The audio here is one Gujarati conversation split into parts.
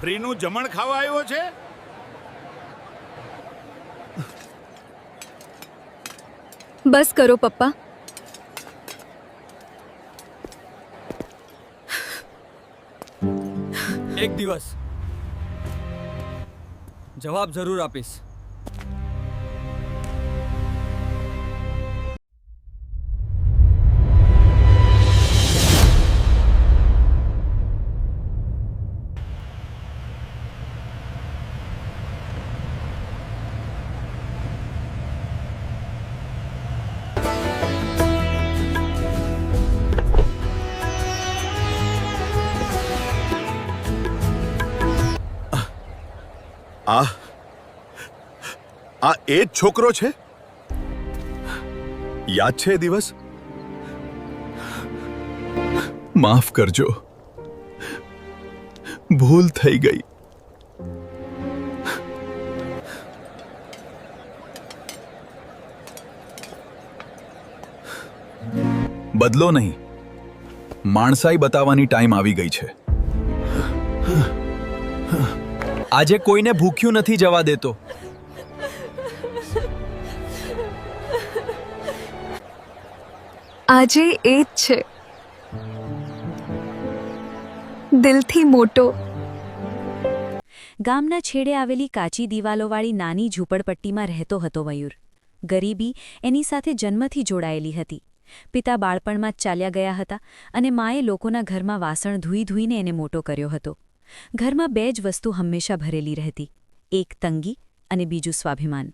ફ્રીનું જમણ ખાવા આવ્યો છે? બસ કરો પપ્પા. એક દિવસ જવાબ જરૂર આપીશ. આ એ જ છોકરો છે? યાદ છે એ દિવસ? માફ કરજો, ભૂલ થઈ ગઈ. બદલો નહીં, માણસાઈ બતાવવાની ટાઈમ આવી ગઈ છે. આજે કોઈને ભૂખ્યું નથી જવા દેતો. આજે એ જ છે, દિલથી મોટો. ગામના છેડે આવેલી કાચી દિવાલોવાળી નાની ઝૂંપડપટ્ટીમાં રહેતો હતો મયુર. ગરીબી એની સાથે જન્મથી જોડાયેલી હતી. પિતા બાળપણમાં જ ચાલ્યા ગયા હતા અને માએ લોકોના ઘરમાં વાસણ ધોઈ ધોઈને એને મોટો કર્યો હતો. ઘરમાં બે જ વસ્તુ હંમેશા ભરેલી રહેતી, એક તંગી અને બીજું સ્વાભિમાન.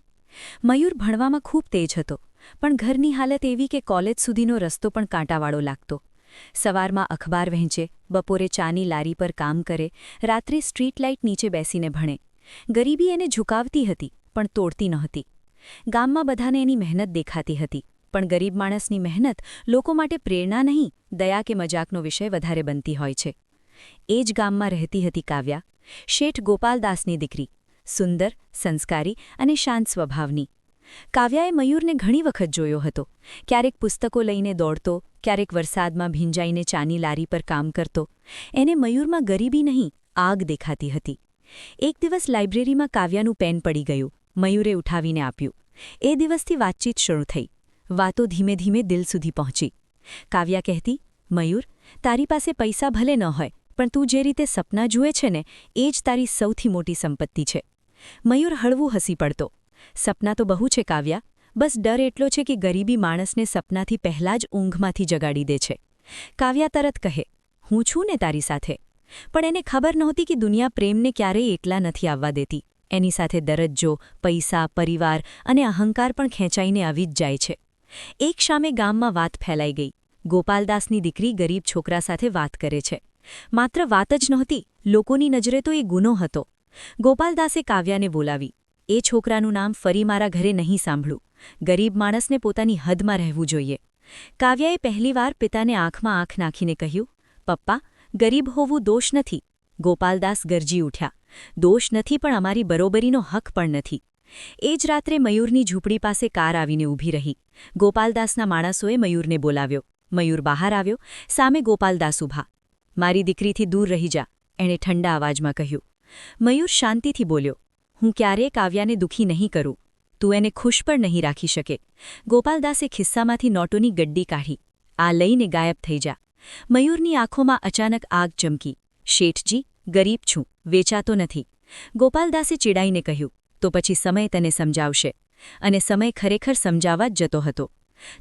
મયુર ભણવામાં ખૂબ તેજ હતો, પણ ઘરની હાલત એવી કે કોલેજ સુધીનો રસ્તો પણ કાંટાવાળો લાગતો. સવારમાં અખબાર વહેંચે, બપોરે ચાની લારી પર કામ કરે, રાત્રે સ્ટ્રીટ લાઇટ નીચે બેસીને ભણે. ગરીબી એને ઝુકાવતી હતી પણ તોડતી નહોતી. ગામમાં બધાને એની મહેનત દેખાતી હતી, પણ ગરીબ માણસની મહેનત લોકો માટે પ્રેરણા નહીં, દયા કે મજાકનો વિષય વધારે બનતી હોય છે. એ જ ગામમાં રહેતી હતી કાવ્યા, શેઠ ગોપાલદાસની દીકરી, સુંદર, સંસ્કારી અને શાંત સ્વભાવની. કાવ્યાએ મયુરને ઘણી વખત જોયો હતો. ક્યારેક પુસ્તકો લઈને દોડતો, ક્યારેક વરસાદમાં ભીંજાઈને ચાની લારી પર કામ કરતો. એને મયુરમાં ગરીબી નહીં, આગ દેખાતી હતી. એક દિવસ લાઇબ્રેરીમાં કાવ્યાનું પેન પડી ગયું. મયુરે ઉઠાવીને આપ્યું. એ દિવસથી વાતચીત શરૂ થઈ. વાતો ધીમે ધીમે દિલ સુધી પહોંચી. કાવ્યા કહેતી, મયુર, તારી પાસે પૈસા ભલે ન હોય, પણ તું જે રીતે સપના જુએ છે ને, એ જ તારી સૌથી મોટી સંપત્તિ છે. મયુર હળવું હસી પડતો. સપના તો બહુ છે કાવ્યા, બસ ડર એટલો છે કે ગરીબી માણસને સપનાથી પહેલાં જ ઊંઘમાંથી જગાડી દે છે. કાવ્યા તરત કહે, હું છું ને તારી સાથે. પણ એને ખબર નહોતી કે દુનિયા પ્રેમને ક્યારેય એકલા નથી આવવા દેતી. એની સાથે દરજ્જો, પૈસા, પરિવાર અને અહંકાર પણ ખેંચાઈને આવી જ જાય છે. એક શામે ગામમાં વાત ફેલાઈ ગઈ. ગોપાલદાસની દીકરી ગરીબ છોકરા સાથે વાત કરે છે. માત્ર વાત જ નહોતી, લોકોની નજરે તો એ ગુનો હતો. ગોપાલદાસે કાવ્યાને બોલાવી. એ છોકરાનું નામ ફરી મારા ઘરે નહીં સાંભળું. ગરીબ માણસને પોતાની હદમાં રહેવું જોઈએ. કાવ્યાએ પહેલીવાર પિતાને આંખમાં આંખ નાખીને કહ્યું, પપ્પા, ગરીબ હોવું દોષ નથી. ગોપાલદાસ ગરજી ઉઠ્યા. દોષ નથી, પણ અમારી બરોબરીનો હક પણ નથી. એ જ રાત્રે મયુરની ઝૂંપડી પાસે કાર આવીને ઊભી રહી. ગોપાલદાસના માણસોએ મયુરને બોલાવ્યો. મયુર બહાર આવ્યો. સામે ગોપાલદાસ ઊભા. મારી દીકરીથી દૂર રહી જા, એણે ઠંડા અવાજમાં કહ્યું. મયુર શાંતિથી બોલ્યો, હું ક્યારેય કાવ્યાને દુઃખી નહીં કરું. તું એને ખુશ પણ નહીં રાખી શકે. ગોપાલદાસે ખિસ્સામાંથી નોટોની ગડ્ડી કાઢી. આ લઈને ગાયબ થઈ જા. મયુરની આંખોમાં અચાનક આગ ચમકી. શેઠજી, ગરીબ છું, વેચાતો નથી. ગોપાલદાસે ચીડાઈને કહ્યું, તો પછી સમય તને સમજાવશે. અને સમય ખરેખર સમજાવવા જ જતો હતો.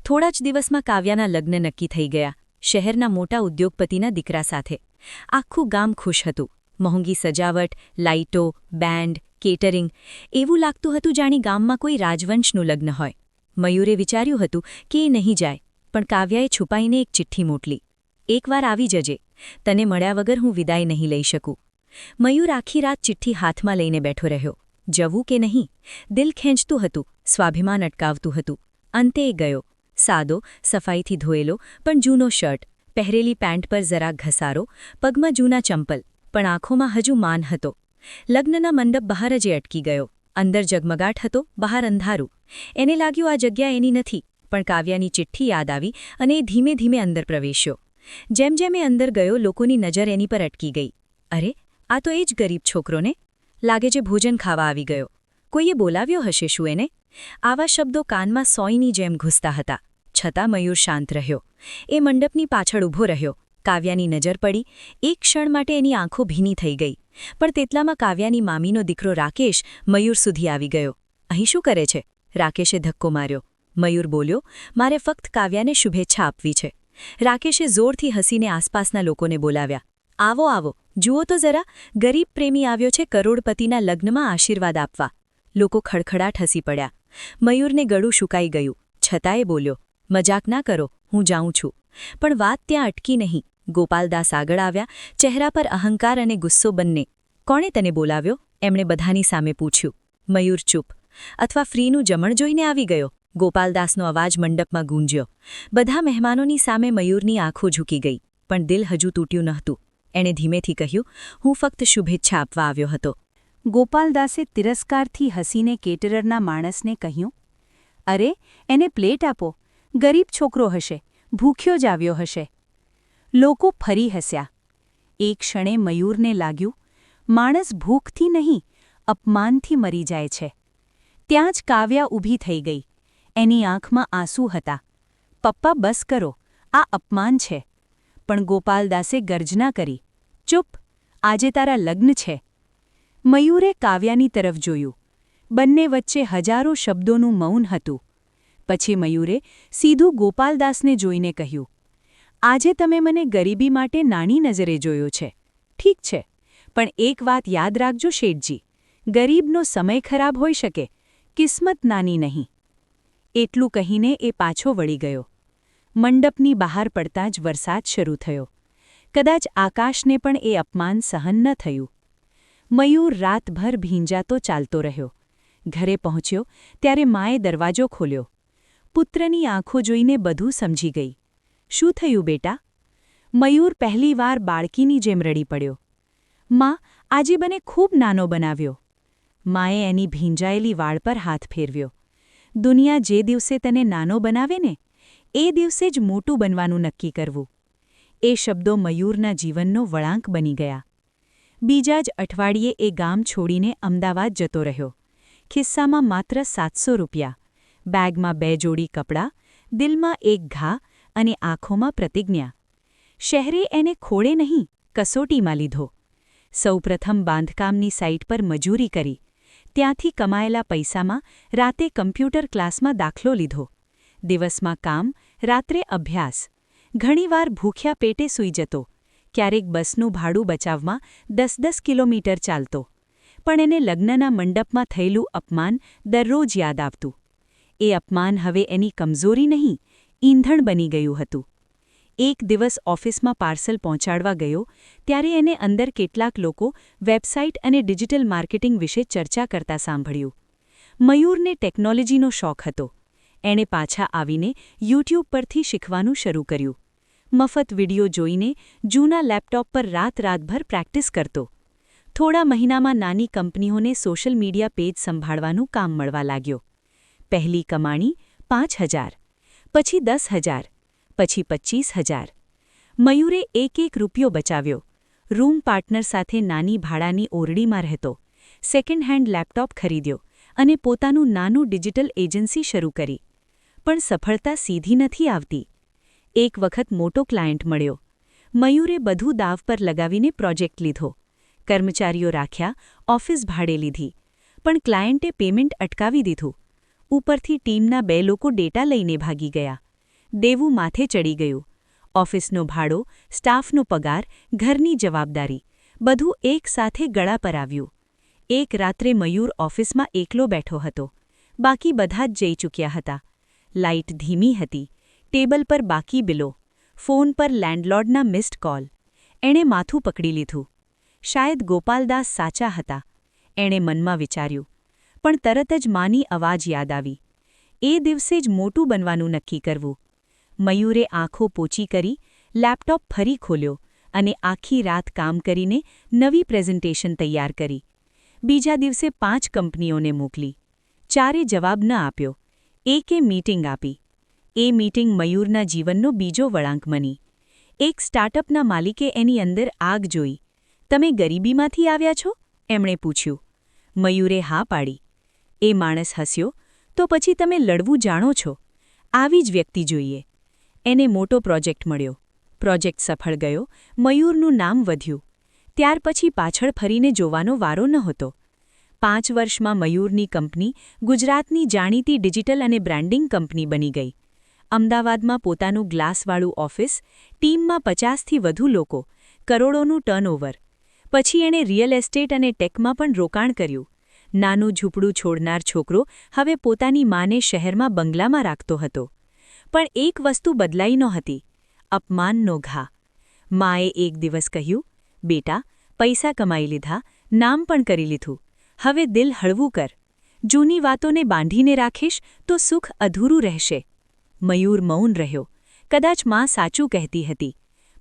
થોડા જ દિવસમાં કાવ્યાના લગ્ન નક્કી થઈ ગયા, શહેરના મોટા ઉદ્યોગપતિના દીકરા સાથે. આખું ગામ ખુશ હતું. મોંઘી સજાવટ, લાઇટો, બેન્ડ, કેટરિંગ, એવું લાગતું હતું જાણે ગામમાં કોઈ રાજવંશનું લગ્ન હોય. મયુરે વિચાર્યું હતું કે એ નહીં જાય, પણ કાવ્યાએ છુપાઈને એક ચિઠ્ઠી મોકલી. એકવાર આવી જજે, તને મળ્યા વગર હું વિદાય નહીં લઈ શકું. મયુર આખી રાત ચિઠ્ઠી હાથમાં લઈને બેઠો રહ્યો. જવું કે નહીં? દિલ ખેંચતું હતું, સ્વાભિમાન અટકાવતું હતું. અંતે એ ગયો. સાદો, સફાઈથી ધોયેલો પણ જૂનો શર્ટ, પહેરેલી પેન્ટ પર જરાક ઘસારો, પગમાં જૂના ચંપલ, પણ આંખોમાં હજુ માન હતો. લગ્નના મંડપ બહાર જ અટકી ગયો. અંદર જગમગાટ હતો, બહાર અંધારું. એને લાગ્યું આ જગ્યા એની નથી, પણ કાવ્યાની ચિઠ્ઠી યાદ આવી અને એ ધીમે ધીમે અંદર પ્રવેશ્યો. જેમ જેમ એ અંદર ગયો, લોકોની નજર એની પર અટકી ગઈ. અરે, આ તો એ જ ગરીબ છોકરોને લાગે છે ભોજન ખાવા આવી ગયો. કોઈએ બોલાવ્યો હશે શું એને? આવા શબ્દો કાનમાં સોયની જેમ ઘૂસતા હતા. છતાં મયુર શાંત રહ્યો. એ મંડપની પાછળ ઊભો રહ્યો. કાવ્યાની નજર પડી. એક ક્ષણ માટે એની આંખો ભીની થઈ ગઈ. પણ તેટલામાં કાવ્યાની મામીનો દીકરો રાકેશ મયુર સુધી આવી ગયો. અહીં શું કરે છે? રાકેશે ધક્કો માર્યો. મયુર બોલ્યો, મારે ફક્ત કાવ્યાને શુભેચ્છા આપવી છે. રાકેશે જોરથી હસીને આસપાસના લોકોને બોલાવ્યા. આવો આવો, જુઓ તો જરા, ગરીબ પ્રેમી આવ્યો છે કરોડપતિના લગ્નમાં આશીર્વાદ આપવા. લોકો ખડખડાટ હસી પડ્યા. મયુરને ગળું શુકાઈ ગયું. છતાંય બોલ્યો, મજાક ના કરો, હું જાઉં છું. પણ વાત ત્યાં અટકી નહીં. ગોપાલદાસ આગળ આવ્યા, ચહેરા પર અહંકાર અને ગુસ્સો બંને. કોણે તને બોલાવ્યો? એમણે બધાની સામે પૂછ્યું. મયુર ચૂપ. અથવા ફ્રીનું જમણ જોઈને આવી ગયો? ગોપાલદાસનો અવાજ મંડપમાં ગૂંજ્યો. બધા મહેમાનોની સામે મયુરની આંખો ઝૂકી ગઈ. પણ દિલ હજુ તૂટ્યું નહોતું. એણે ધીમેથી કહ્યું, હું ફક્ત શુભેચ્છા આપવા આવ્યો હતો. ગોપાલદાસે તિરસ્કારથી હસીને કેટરરના માણસને કહ્યું, અરે, એને પ્લેટ આપો. ગરીબ છોકરો હશે, ભૂખ્યો જ આવ્યો હશે. લોકો ફરી હસ્યા. એક ક્ષણે મયુરને લાગ્યું, માણસ ભૂખથી નહીં, અપમાનથી મરી જાય છે. ત્યાં જ કાવ્યા ઊભી થઈ ગઈ. એની આંખમાં આંસુ હતા. પપ્પા, બસ કરો, આ અપમાન છે. પણ ગોપાલદાસે ગર્જના કરી, ચૂપ, આજે તારા લગ્ન છે. મયુરે કાવ્યાની તરફ જોયું. બંને વચ્ચે હજારો શબ્દોનું મૌન હતું. પછી મયુરે સીધું ગોપાલદાસને જોઈને કહ્યું, આજે તમે મને ગરીબી માટે નાની નજરે જોયો છે. ઠીક છે, પણ એક વાત યાદ રાખજો શેઠજી, ગરીબનો સમય ખરાબ હોઈ શકે, કિસ્મત નાની નહીં. એટલું કહીને એ પાછો વળી ગયો. મંડપની બહાર પડતાં જ વરસાદ શરૂ થયો. કદાચ આકાશને પણ એ અપમાન સહન ન થયું. મયુર રાતભર ભીંજાતો ચાલતો રહ્યો. ઘરે પહોંચ્યો ત્યારે માએ દરવાજો ખોલ્યો. પુત્રની આંખો જોઈને બધું સમજી ગઈ. શું થયું બેટા? મયુર પહેલીવાર બાળકીની જેમ રડી પડ્યો. માં, આજે મને ખૂબ નાનો બનાવ્યો. માએ એની ભીંજાયેલી વાળ પર હાથ ફેરવ્યો. દુનિયા જે દિવસે તને નાનો બનાવે ને, એ દિવસે જ મોટું બનવાનું નક્કી કરવું. એ શબ્દો મયુરના જીવનનો વળાંક બની ગયા. બીજા જ અઠવાડિયે એ ગામ છોડીને અમદાવાદ જતો રહ્યો. ખિસ્સામાં માત્ર 700 રૂપિયા, બેગમાં 2 જોડી કપડાં, દિલમાં એક ઘા અને આંખોમાં પ્રતિજ્ઞા. શહેરે એને ખોળે નહીં, કસોટીમાં લીધો. સૌપ્રથમ બાંધકામની સાઇટ પર મજૂરી કરી. ત્યાંથી કમાયેલા પૈસામાં રાતે કમ્પ્યુટર ક્લાસમાં દાખલો લીધો. દિવસમાં કામ, રાત્રે અભ્યાસ. ઘણીવાર ભૂખ્યા પેટે સૂઈ જતો. ક્યારેક બસનું ભાડું બચાવમાં 10-10 કિલોમીટર ચાલતો. પણ એને લગ્નના મંડપમાં થયેલું અપમાન દરરોજ યાદ આવતું. એ અપમાન હવે એની કમજોરી નહીં, ઈંધણ બની ગયું હતું. એક દિવસ ઓફિસમાં પાર્સલ પહોંચાડવા ગયો ત્યારે એને અંદર કેટલાક લોકો વેબસાઇટ અને ડિજિટલ માર્કેટિંગ વિશે ચર્ચા કરતા સાંભળ્યું. મયુરને ટેકનોલોજીનો શોખ હતો. એણે પાછા આવીને યુટ્યુબ પરથી શીખવાનું શરૂ કર્યું. મફત વિડિયો જોઈને જૂના લેપટોપ પર રાતભર પ્રેક્ટિસ કરતો. થોડા મહિનામાં નાની કંપનીઓને સોશિયલ મીડિયા પેજ સંભાળવાનું કામ મળવા લાગ્યો. પહેલી કમાણી 5,000, પછી 10,000, પછી 25,000. મયુરે એક રૂપિયો બચાવ્યો. રૂમ પાર્ટનર સાથે નાની ભાડાની ઓરડીમાં રહેતો. સેકન્ડ હેન્ડ લેપટોપ ખરીદ્યો અને પોતાનું નાનું ડિજિટલ એજન્સી શરૂ કરી. પણ સફળતા સીધી નથી આવતી. એક વખત મોટો ક્લાયન્ટ મળ્યો. મયુરે બધું દાવ પર લગાવીને પ્રોજેક્ટ લીધો. કર્મચારીઓ રાખ્યા, ઓફિસ ભાડે લીધી. પણ ક્લાયન્ટે પેમેન્ટ અટકાવી દીધું. ઉપરથી ટીમના 2 લોકો ડેટા લઈને ભાગી ગયા. દેવું માથે ચડી ગયું. ઓફિસનો ભાડો, સ્ટાફનો પગાર, ઘરની જવાબદારી, બધું એક સાથે ગળા પર આવ્યું. એક રાત્રે મયુર ઓફિસમાં એકલો બેઠો હતો. બાકી બધા જ જઈ ચૂક્યા હતા. લાઇટ ધીમી હતી. ટેબલ પર બાકી બિલો. ફોન પર લેન્ડલોર્ડના મિસ્ડ કોલ. એણે માથું પકડી લીધું. શાયદ ગોપાલદાસ સાચા હતા. એણે મનમાં વિચાર્યું. પણ તરત જ માની અવાજ યાદ આવી. એ દિવસે જ મોટું બનવાનું નક્કી કરવું. મયુરે આંખો પોચી કરી, લેપટોપ ફરી ખોલ્યો અને આખી રાત કામ કરીને નવી પ્રેઝન્ટેશન તૈયાર કરી. બીજા દિવસે 5 કંપનીઓને મોકલી. 4એ જવાબ ન આપ્યો. એકે મીટિંગ આપી. એ મીટિંગ મયુરના જીવનનો બીજો વળાંક બની. એક સ્ટાર્ટઅપના માલિકે એની અંદર આગ જોઈ. તમે ગરીબીમાંથી આવ્યા છો? એમણે પૂછ્યું. મયુરે હા પાડી. એ માણસ હસ્યો. તો પછી તમે લડવું જાણો છો? આવી જ વ્યક્તિ જોઈએ. એને મોટો પ્રોજેક્ટ મળ્યો. પ્રોજેક્ટ સફળ ગયો. મયુરનું નામ વધ્યું. ત્યાર પછી પાછળ ફરીને જોવાનો વારો નહોતો. 5 વર્ષમાં મયુરની કંપની ગુજરાતની જાણીતી ડિજિટલ અને બ્રાન્ડિંગ કંપની બની ગઈ. અમદાવાદમાં પોતાનું ગ્લાસવાળું ઓફિસ, ટીમમાં 50થી વધુ લોકો, કરોડોનું ટર્નઓવર. પછી એણે રિયલ એસ્ટેટ અને ટેકમાં પણ રોકાણ કર્યું. નાનું ઝૂંપડું છોડનાર છોકરો હવે પોતાની માને શહેરમાં બંગલામાં રાખતો હતો. પણ એક વસ્તુ બદલાઈ નહોતી: અપમાનનો ઘા. માએ એક દિવસ કહ્યું, બેટા, પૈસા કમાઈ લીધા, નામ પણ કરી લીધું. હવે દિલ હળવું કર. જૂની વાતોને બાંધીને રાખીશ તો સુખ અધૂરું રહેશે. મયુર મૌન રહ્યો. કદાચ માં સાચું કહેતી હતી.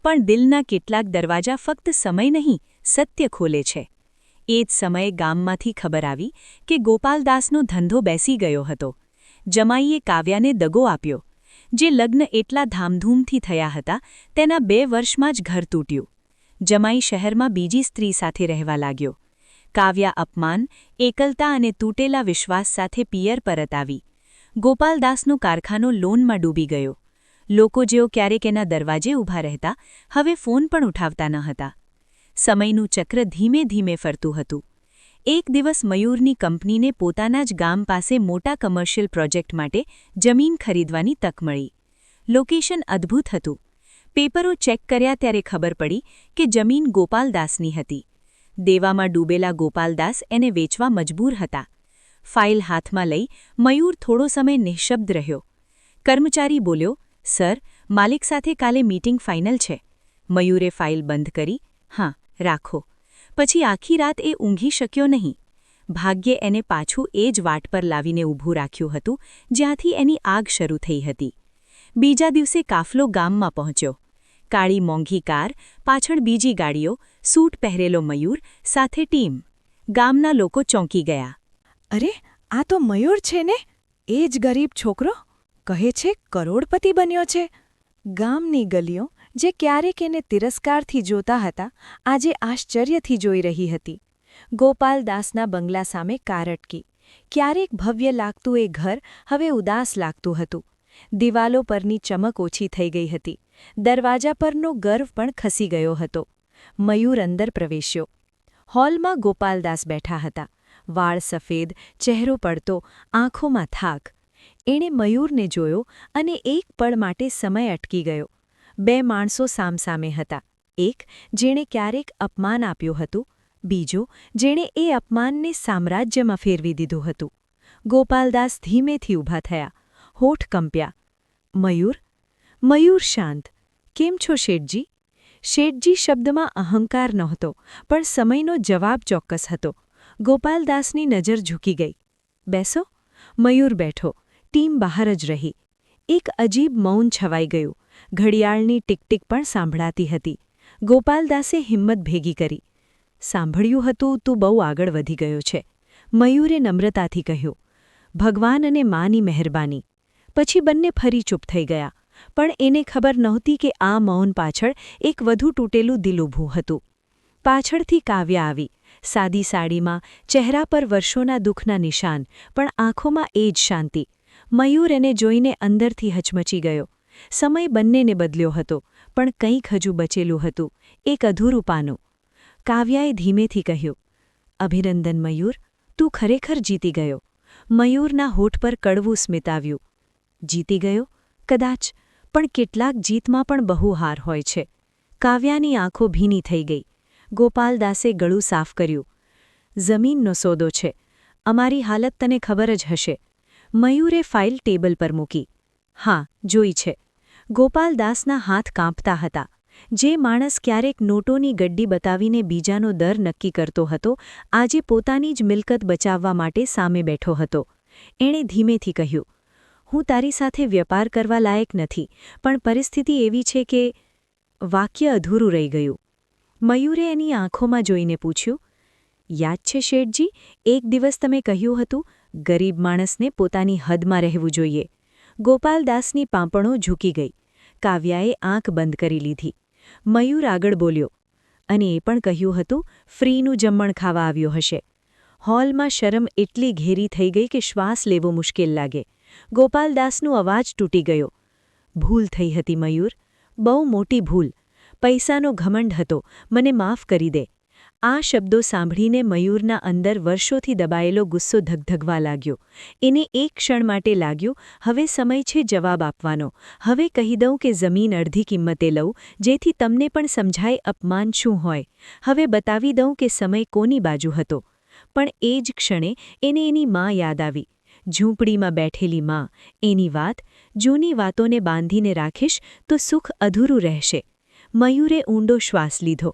પણ દિલના કેટલાક દરવાજા ફક્ત સમય નહીં, સત્ય ખોલે છે. એ જ સમયે ગામમાંથી ખબર આવી કે ગોપાલદાસનો ધંધો બેસી ગયો હતો. જમાઈએ કાવ્યાને દગો આપ્યો. જે લગ્ન એટલા ધામધૂમથી થયા હતા તેના 2 વર્ષમાં જ ઘર તૂટ્યું. જમાઈ શહેરમાં બીજી સ્ત્રી સાથે રહેવા લાગ્યો. કાવ્યા અપમાન, એકલતા અને તૂટેલા વિશ્વાસ સાથે પિયર પરત આવી. ગોપાલદાસનો કારખાનો લોનમાં ડૂબી ગયો. લોકો જેઓ ક્યારેક એના દરવાજે ઊભા રહેતા, હવે ફોન પણ ઉઠાવતા ન હતા. સમયનું ચક્ર ધીમે ધીમે ફરતું હતું. એક દિવસ મયુરની કંપનીને પોતાના જ ગામ પાસે મોટા કમર્શિયલ પ્રોજેક્ટ માટે જમીન ખરીદવાની તક મળી. લોકેશન અદ્ભુત હતું. પેપરો ચેક કર્યા ત્યારે ખબર પડી કે જમીન ગોપાલદાસની હતી. દેવામાં ડૂબેલા ગોપાલદાસ એને વેચવા મજબૂર હતા. ફાઇલ હાથમાં લઈ મયુર થોડો સમય નિઃશબ્દ રહ્યો. કર્મચારી બોલ્યો, સર, માલિક સાથે કાલે મીટિંગ ફાઇનલ છે. મયુરે ફાઇલ બંધ કરી. હા, રાખો. પછી આખી રાત એ ઊંઘી શક્યો નહીં. ભાગ્યે એને પાછું એ જ વાટ પર લાવીને ઊભું રાખ્યું હતું જ્યાંથી એની આગ શરૂ થઈ હતી. બીજા દિવસે કાફલો ગામમાં પહોંચ્યો. કાળી મોંઘી કાર, પાછળ બીજી ગાડીઓ, સૂટ પહેરેલો મયુર, સાથે ટીમ. ગામના લોકો ચોંકી ગયા. અરે, આ તો મયુર છે ને? એ જ ગરીબ છોકરો કહે છે કરોડપતિ બન્યો છે. ગામની ગલીઓ જે ક્યારેક એને તિરસ્કારથી જોતા હતા, આજે આશ્ચર્યથી જોઈ રહી હતી. ગોપાલદાસના બંગલા સામે કાર અટકી. ક્યારેક ભવ્ય લાગતું એ ઘર હવે ઉદાસ લાગતું હતું. દિવાલો પરની ચમક ઓછી થઈ ગઈ હતી. દરવાજા પરનો ગર્વ પણ ખસી ગયો હતો. મયુર અંદર પ્રવેશ્યો. હોલમાં ગોપાલદાસ બેઠા હતા. વાળ સફેદ, ચહેરો પડતો, આંખોમાં થાક. એણે મયુરને જોયો અને એક પળ માટે સમય અટકી ગયો. 2 માણસો સામસામે હતા. એક જેણે ક્યારેક અપમાન આપ્યું હતું, બીજો જેણે એ અપમાનને સામ્રાજ્યમાં ફેરવી દીધું હતું. ગોપાલદાસ ધીમેથી ઊભા થયા. હોઠ કંપ્યા. મયુર? મયુર શાંત. કેમ છો શેઠજી? શેઠજી શબ્દમાં અહંકાર નહોતો, પણ સમયનો જવાબ ચોક્કસ હતો. ગોપાલદાસની નજર ઝૂકી ગઈ. બેસો. મયુર બેઠો. ટીમ બહાર જ રહી. એક અજીબ મૌન છવાઈ ગયું. ઘડિયાળની ટીક-ટીક પણ સાંભળાતી હતી. ગોપાલદાસે હિંમત ભેગી કરી. સાંભળ્યું હતું, તું બહુ આગળ વધી ગયો છે. મયુરે નમ્રતાથી કહ્યું. ભગવાન અને માની મહેરબાની. પછી બંને ફરી ચૂપ થઈ ગયા. પણ એને ખબર નહોતી કે આ મૌન પાછળ એક વધુ તૂટેલું દિલ ઊભું હતું. પાછળથી કાવ્યા આવી. સાદી સાડીમાં, ચહેરા પર વર્ષોના દુઃખના નિશાન, પણ આંખોમાં એ જ શાંતિ. મયુર એને જોઈને અંદરથી હચમચી ગયો. સમય બંનેને બદલ્યો હતો, પણ કંઈક હજુ બચેલું હતું, એક અધૂરું પાનું. કાવ્યાએ ધીમેથી કહ્યું, અભિનંદન મયુર, તું ખરેખર જીતી ગયો. મયુરના હોઠ પર કડવું સ્મિત આવ્યું. જીતી ગયો? કદાચ, પણ કેટલાક જીતમાં પણ બહુ હાર હોય છે. કાવ્યાની આંખો ભીની થઈ ગઈ. ગોપાલદાસે ગળું સાફ કર્યું. જમીનનો સોદો છે. અમારી હાલત તને ખબર જ હશે. મયુરે ફાઇલ ટેબલ પર મૂકી. હા, જોઈ છે. ગોપાલદાસના હાથ કાંપતા હતા. જે માણસ ક્યારેક નોટોની ગડ્ડી બતાવીને બીજાનો દર નક્કી કરતો હતો, આજે પોતાની જ મિલકત બચાવવા માટે સામે બેઠો હતો. એણે ધીમેથી કહ્યું, હું તારી સાથે વેપાર કરવા લાયક નથી, પણ પરિસ્થિતિ એવી છે કે... વાક્ય અધૂરું રહી ગયું. મયુરે એની આંખોમાં જોઈને પૂછ્યું, યાદ છે શેઠજી, એક દિવસ તમે કહ્યું હતું, ગરીબ માણસને પોતાની હદમાં રહેવું જોઈએ. ગોપાલદાસની પાંપણો ઝૂકી ગઈ. કાવ્યાએ આંખ બંધ કરી લીધી. મયુર આગળ બોલ્યો, અને એ પણ કહ્યું હતું ફ્રીનું જમણ ખાવા આવ્યો હશે. હોલમાં શરમ એટલી ઘેરી થઈ ગઈ કે શ્વાસ લેવો મુશ્કેલ લાગે. ગોપાલદાસનો અવાજ તૂટી ગયો. ભૂલ થઈ હતી મયુર, બહુ મોટી ભૂલ. પૈસાનો ઘમંડ હતો, મને માફ કરી દે. આ શબ્દો સાંભળીને મયુરના અંદર વર્ષોથી દબાયેલો ગુસ્સો ધગધગવા લાગ્યો. એને એક ક્ષણ માટે લાગ્યું, હવે સમય છે જવાબ આપવાનો. હવે કહી દઉં કે જમીન અડધી કિંમતે લઉં, જેથી તમને પણ સમજાય અપમાન શું હોય. હવે બતાવી દઉં કે સમય કોની બાજુ હતો. પણ એ જ ક્ષણે એને એની માં યાદ આવી. ઝૂંપડીમાં બેઠેલી માં, એની વાત, જૂની વાતોને બાંધીને રાખીશ તો સુખ અધૂરું રહેશે. મયુરે ઊંડો શ્વાસ લીધો.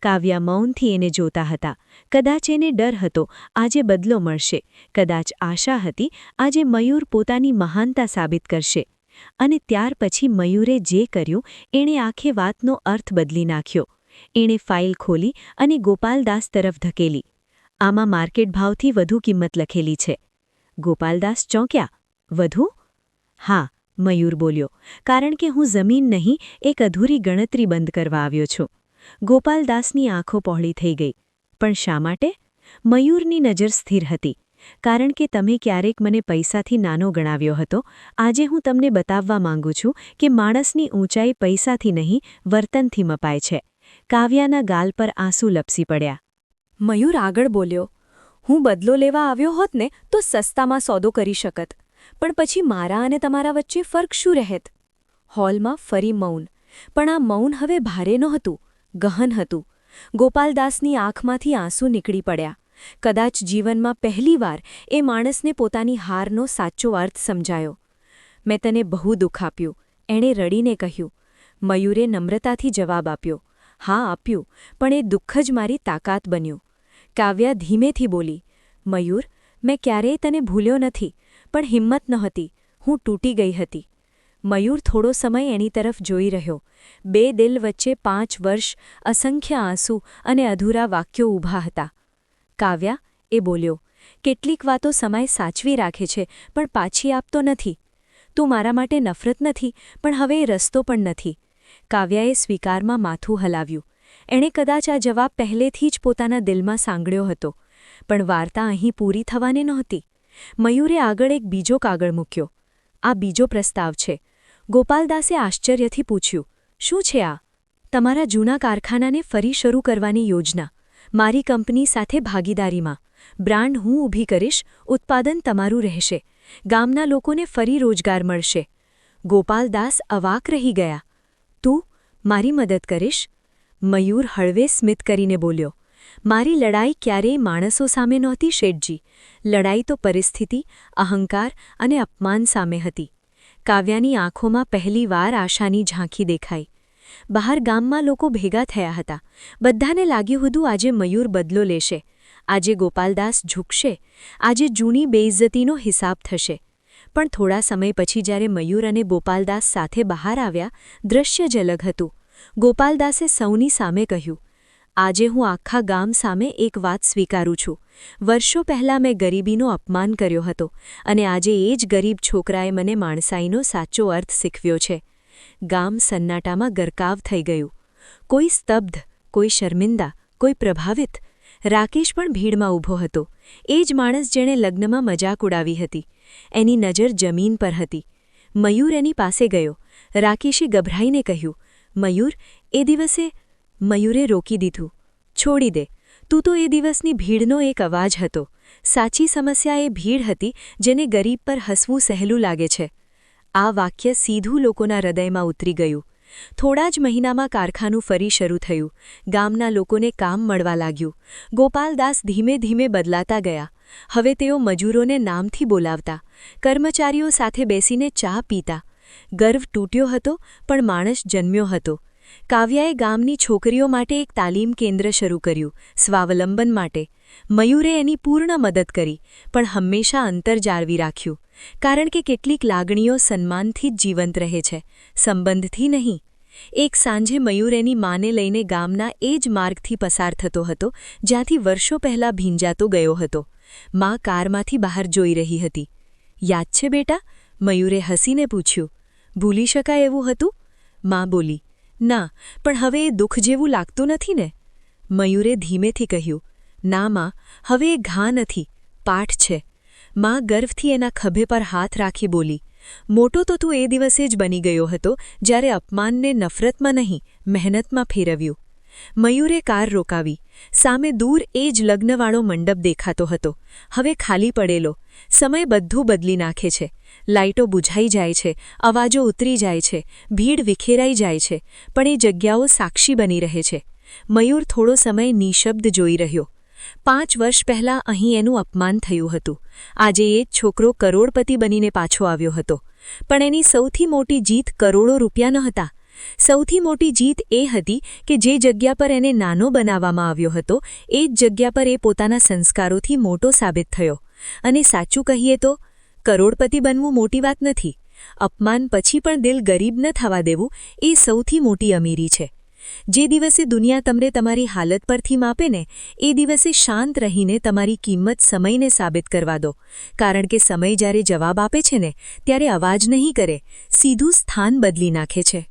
કાવ્યા મૌનથી એને જોતા હતા. કદાચ એને ડર હતો, આજે બદલો મળશે. કદાચ આશા હતી, આજે મયુર પોતાની મહાનતા સાબિત કરશે. અને ત્યાર પછી મયુરે જે કર્યું, એણે આખે વાતનો અર્થ બદલી નાખ્યો. એણે ફાઇલ ખોલી અને ગોપાલદાસ તરફ ધકેલી. આમાં માર્કેટ ભાવથી વધુ કિંમત લખેલી છે. ગોપાલદાસ ચોંક્યા. વધુ? હા, મયુર બોલ્યો, કારણ કે હું જમીન નહીં, એક અધૂરી ગણતરી બંધ કરવા આવ્યો છું. ગોપાલદાસની આંખો પહોળી થઈ ગઈ. પણ શા માટે? મયુરની નજર સ્થિર હતી. કારણ કે તમે ક્યારેક મને પૈસાથી નાનો ગણાવ્યો હતો. આજે હું તમને બતાવવા માંગુ છું કે માણસની ઊંચાઈ પૈસાથી નહીં, વર્તનથી મપાય છે. કાવ્યાના ગાલ પર આંસુ લપસી પડ્યા. મયુર આગળ બોલ્યો, હું બદલો લેવા આવ્યો હોત ને તો સસ્તામાં સોદો કરી શકત. પણ પછી મારા અને તમારા વચ્ચે ફર્ક શું રહેત? હોલમાં ફરી મૌન. પણ આ મૌન હવે ભારે નહોતું, ગહન હતું. ગોપાલદાસની આંખમાંથી આંસુ નીકળી પડ્યા. કદાચ જીવનમાં પહેલીવાર એ માણસને પોતાની હારનો સાચો અર્થ સમજાયો. મેં તને બહુ દુઃખ આપ્યું, એણે રડીને કહ્યું. મયુરે નમ્રતાથી જવાબ આપ્યો. હા આપ્યું, પણ એ દુઃખ જ મારી તાકાત બન્યું. કાવ્યા ધીમેથી બોલી. મયુર, મેં ક્યારેય તને ભૂલ્યો નથી, પણ હિંમત નહોતી, હું તૂટી ગઈ હતી. મયુર થોડો સમય એની તરફ જોઈ રહ્યો. બે દિલ વચ્ચે 5 વર્ષ, અસંખ્ય આંસુ અને અધૂરા વાક્યો ઊભા હતા. કાવ્યા, એ બોલ્યો, કેટલીક વાતો સમય સાચવી રાખે છે, પણ પાછી આપતો નથી. તું મારા માટે નફરત નથી, પણ હવે એ રસ્તો પણ નથી. કાવ્યાએ સ્વીકારમાં માથું હલાવ્યું. એણે કદાચ આ જવાબ પહેલેથી જ પોતાના દિલમાં સાંગળ્યો હતો. પણ વાર્તા અહીં પૂરી થવાની નહોતી. મયુરે આગળ એક બીજો કાગળ મૂક્યો. આ બીજો પ્રસ્તાવ છે. ગોપાલદાસે આશ્ચર્યથી પૂછ્યું, શું છે આ? તમારા જૂના કારખાનાને ફરી શરૂ કરવાની યોજના. મારી કંપની સાથે ભાગીદારીમાં. બ્રાન્ડ હું ઊભી કરીશ, ઉત્પાદન તમારું રહેશે. ગામના લોકોને ફરી રોજગાર મળશે. ગોપાલદાસ અવાક રહી ગયા. તું મારી મદદ કરીશ? મયુર હળવે સ્મિત કરીને બોલ્યો. મારી લડાઈ ક્યારેય માણસો સામે નહોતી શેઠજી. લડાઈ તો પરિસ્થિતિ, અહંકાર અને અપમાન સામે હતી. કાવ્યાની આંખોમાં પહેલીવાર આશાની ઝાંખી દેખાઈ. બહાર ગામમાં લોકો ભેગા થયા હતા. બધાને લાગ્યું હતું આજે મયુર બદલો લેશે. આજે ગોપાલદાસ ઝૂકશે. આજે જૂની બેઇજ્જતીનો હિસાબ થશે. પણ થોડા સમય પછી જ્યારે મયુર અને ગોપાલદાસ સાથે બહાર આવ્યા, દૃશ્ય જ અલગ હતું. ગોપાલદાસે સૌની સામે કહ્યું, આજે હું આખા ગામ સામે એક વાત સ્વીકારું છું. વર્ષો પહેલાં મેં ગરીબીનો અપમાન કર્યો હતો, અને આજે એ જ ગરીબ છોકરાએ મને માણસાઈનો સાચો અર્થ શીખવ્યો છે. ગામ સન્નાટામાં ગરકાવ થઈ ગયું. કોઈ સ્તબ્ધ, કોઈ શર્મિંદા, કોઈ પ્રભાવિત. રાકેશ પણ ભીડમાં ઊભો હતો. એ જ માણસ જેણે લગ્નમાં મજાક ઉડાવી હતી. એની નજર જમીન પર હતી. મયુર એની પાસે ગયો. રાકેશે ગભરાઈને કહ્યું, મયુર, એ દિવસે... મયુરે રોકી દીધું. છોડી દે. તું તો એ દિવસની ભીડનો એક અવાજ હતો. સાચી સમસ્યા એ ભીડ હતી જેને ગરીબ પર હસવું સહેલું લાગે છે. આ વાક્ય સીધું લોકોના હૃદયમાં ઉતરી ગયું. થોડા જ મહિનામાં કારખાનું ફરી શરૂ થયું. ગામના લોકોને કામ મળવા લાગ્યું. ગોપાલદાસ ધીમે ધીમે બદલાતા ગયા. હવે તેઓ મજૂરોને નામથી બોલાવતા, કર્મચારીઓ સાથે બેસીને ચા પીતા. ગર્વ તૂટ્યો હતો, પણ માણસ જન્મ્યો હતો. કાવ્યાએ ગામની છોકરીઓ માટે એક તાલીમ કેન્દ્ર શરૂ કર્યું, સ્વાવલંબન માટે. મયુરે એની પૂર્ણ મદદ કરી, પણ હંમેશા અંતર જાળવી રાખ્યું. કારણ કે કેટલીક લાગણીઓ સન્માનથી જ જીવંત રહે છે, સંબંધથી નહીં. એક સાંજે મયુર એની માને લઈને ગામના એ જ માર્ગથી પસાર થતો હતો, જ્યાંથી વર્ષો પહેલાં ભીંજાતો ગયો હતો. મા કારમાંથી બહાર જોઈ રહી હતી. યાદ છે બેટા? મયુરે હસીને પૂછ્યું. ભૂલી શકાય એવું હતું? મા બોલી. ના, પણ હવે એ દુઃખ જેવું લાગતું નથી ને? મયુરે ધીમેથી કહ્યું, ના માં, હવે એ ઘા નથી, પાઠ છે. માં ગર્વથી એના ખભે પર હાથ રાખી બોલી, મોટો તો તું એ દિવસે જ બની ગયો હતો જ્યારે અપમાનને નફરતમાં નહીં, મહેનતમાં ફેરવ્યું. મયુરે કાર રોકાવી. સામે દૂર એ જ લગ્નવાળો મંડપ દેખાતો હતો, હવે ખાલી પડેલો. સમય બધું બદલી નાખે છે. લાઇટો બુઝાઈ જાય છે, અવાજો ઉતરી જાય છે, ભીડ વિખેરાઈ જાય છે, પણ એ જગ્યાઓ સાક્ષી બની રહે છે. મયુર થોડો સમય નિશબ્દ જોઈ રહ્યો. 5 વર્ષ પહેલાં અહીં એનું અપમાન થયું હતું. આજે એ જ છોકરો કરોડપતિ બનીને પાછો આવ્યો હતો. પણ એની સૌથી મોટી જીત કરોડો રૂપિયા ન હતા. સૌથી મોટી જીત એ હતી કે જે જગ્યા પર એને નાનો બનાવવામાં આવ્યો હતો એ જ જગ્યા પર એ પોતાના સંસ્કારોથી મોટો સાબિત થયો. અને સાચું કહીએ તો કરોડપતિ બનવું મોટી વાત નથી. અપમાન પછી પણ દિલ ગરીબ ન થવા દેવું એ સૌથી મોટી અમીરી છે. જે દિવસે દુનિયા તમને તમારી હાલત પરથી માપે ને એ દિવસે શાંત રહીને તમારી કિંમત સમયને સાબિત કરવા દો. કારણ કે સમય જ્યારે જવાબ આપે છે ને ત્યારે અવાજ નહીં કરે, સીધું સ્થાન બદલી નાખે છે.